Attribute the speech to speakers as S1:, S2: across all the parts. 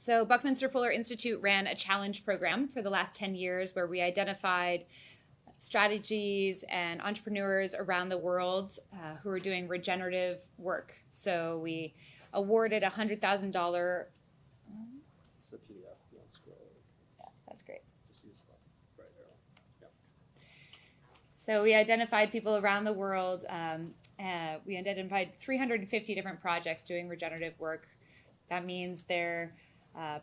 S1: So Buckminster Fuller Institute ran a challenge program for the last 10 years where we identified strategies and entrepreneurs around the world who are doing regenerative work. So we awarded a $100,000.
S2: It's a PDF. You want to scroll.
S1: Yeah, that's great.
S2: Just use the right arrow. Yeah.
S1: So we identified people around the world. We identified 350 different projects doing regenerative work. That means they're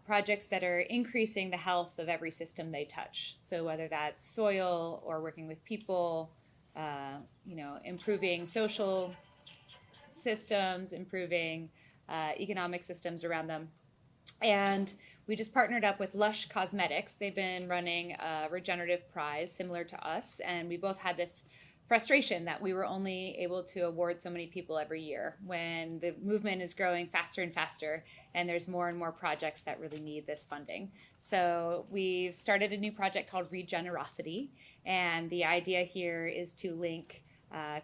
S1: projects that are increasing the health of every system they touch. So whether that's soil or working with people, improving social systems, improving economic systems around them. And we just partnered up with Lush Cosmetics. They've been running a regenerative prize similar to us, and we both had this frustration that we were only able to award so many people every year when the movement is growing faster and faster and there's more and more projects that really need this funding. So we've started a new project called Regenerosity, and the idea here is to link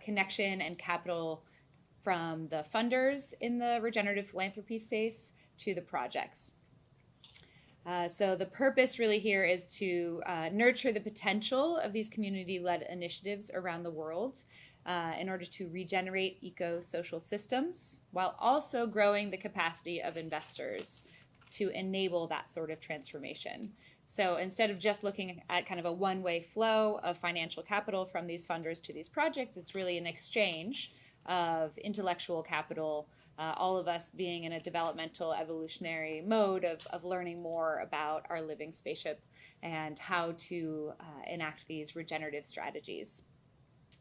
S1: connection and capital from the funders in the regenerative philanthropy space to the projects. So the purpose really here is to nurture the potential of these community-led initiatives around the world in order to regenerate eco-social systems while also growing the capacity of investors to enable that sort of transformation. So instead of just looking at kind of a one-way flow of financial capital from these funders to these projects, it's really an exchange of intellectual capital, all of us being in a developmental evolutionary mode of learning more about our living spaceship and how to enact these regenerative strategies.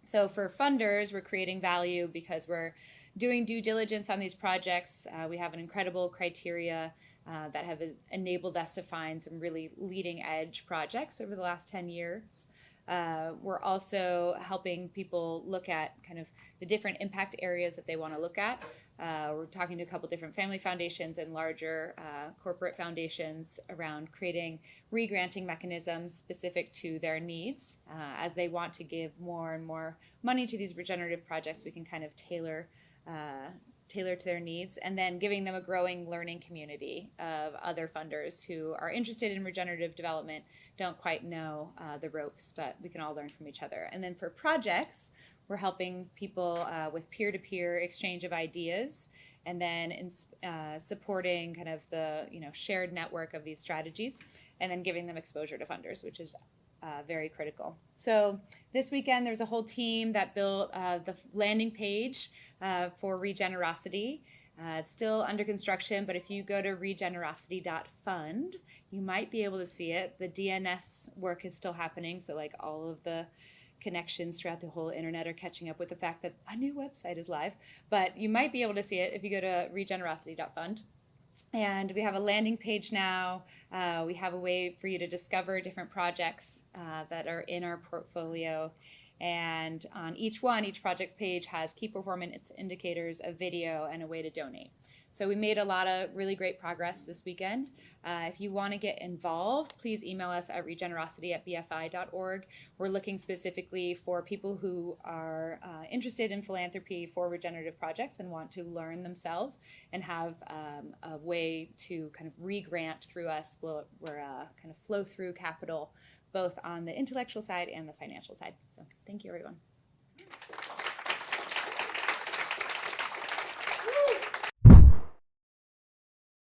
S1: So for funders, we're creating value because we're doing due diligence on these projects. We have an incredible criteria that have enabled us to find some really leading edge projects over the last 10 years. We're also helping people look at kind of the different impact areas that they want to look at. We're talking to a couple different family foundations and larger corporate foundations around creating re-granting mechanisms specific to their needs. As they want to give more and more money to these regenerative projects, we can kind of tailor to their needs, and then giving them a growing learning community of other funders who are interested in regenerative development, don't quite know the ropes, but we can all learn from each other. And then for projects, we're helping people with peer-to-peer exchange of ideas, and then supporting kind of the shared network of these strategies, and then giving them exposure to funders, which is very critical. So this weekend, there's a whole team that built the landing page for Regenerosity. It's still under construction, but if you go to regenerosity.fund, you might be able to see it. The DNS work is still happening, so like all of the connections throughout the whole internet are catching up with the fact that a new website is live. But you might be able to see it if you go to regenerosity.fund. And we have a landing page now. We have a way for you to discover different projects that are in our portfolio. And on each project's page has key performance indicators, a video, and a way to donate. So we made a lot of really great progress this weekend. If you want to get involved, please email us at regenerosity@bfi.org. We're looking specifically for people who are interested in philanthropy for regenerative projects and want to learn themselves and have a way to kind of re-grant through us. We're kind of flow through capital both on the intellectual side and the financial side. So thank you, everyone.